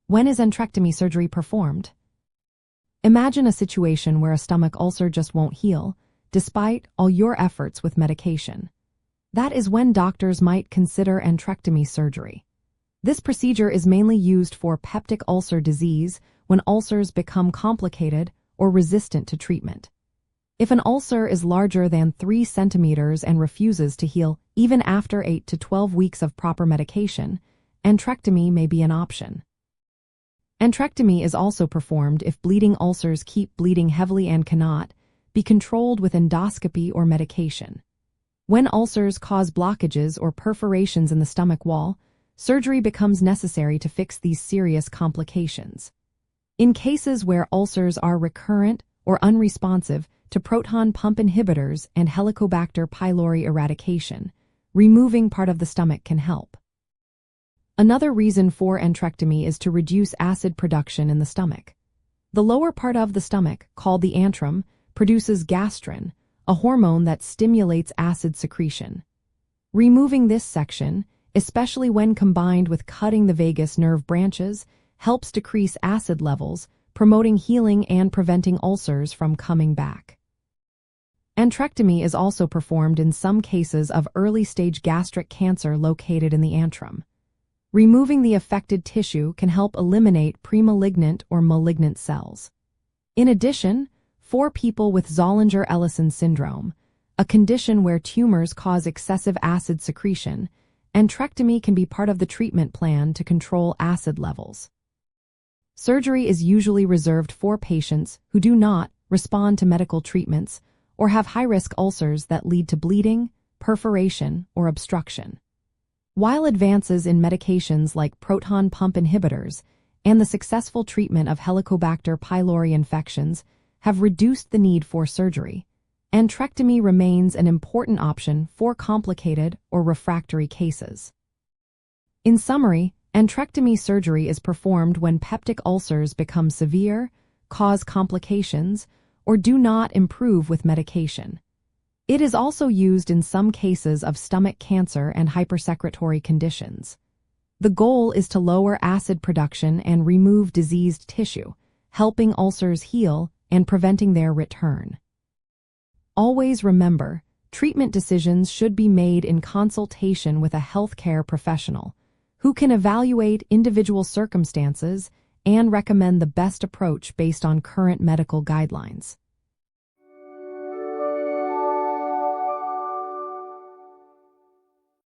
When is antrectomy surgery performed? Imagine a situation where a stomach ulcer just won't heal, despite all your efforts with medication. That is when doctors might consider antrectomy surgery. This procedure is mainly used for peptic ulcer disease when ulcers become complicated or resistant to treatment. If an ulcer is larger than 3 centimeters and refuses to heal even after 8 to 12 weeks of proper medication, antrectomy may be an option. Antrectomy is also performed if bleeding ulcers keep bleeding heavily and cannot be controlled with endoscopy or medication. When ulcers cause blockages or perforations in the stomach wall, surgery becomes necessary to fix these serious complications. In cases where ulcers are recurrent or unresponsive to proton pump inhibitors and Helicobacter pylori eradication, removing part of the stomach can help. Another reason for antrectomy is to reduce acid production in the stomach. The lower part of the stomach, called the antrum, produces Gastrin, a hormone that stimulates acid secretion. Removing this section, especially when combined with cutting the vagus nerve branches, helps decrease acid levels, promoting healing and preventing ulcers from coming back. Antrectomy is also performed in some cases of early-stage gastric cancer located in the antrum. Removing the affected tissue can help eliminate premalignant or malignant cells. In addition, for people with Zollinger-Ellison syndrome, a condition where tumors cause excessive acid secretion, antrectomy can be part of the treatment plan to control acid levels. Surgery is usually reserved for patients who do not respond to medical treatments or have high-risk ulcers that lead to bleeding, perforation, or obstruction. While advances in medications like proton pump inhibitors and the successful treatment of Helicobacter pylori infections have reduced the need for surgery, antrectomy remains an important option for complicated or refractory cases. In summary, antrectomy surgery is performed when peptic ulcers become severe, cause complications, or do not improve with medication. It is also used in some cases of stomach cancer and hypersecretory conditions. The goal is to lower acid production and remove diseased tissue, helping ulcers heal and preventing their return. Always remember, treatment decisions should be made in consultation with a healthcare professional who can evaluate individual circumstances and recommend the best approach based on current medical guidelines.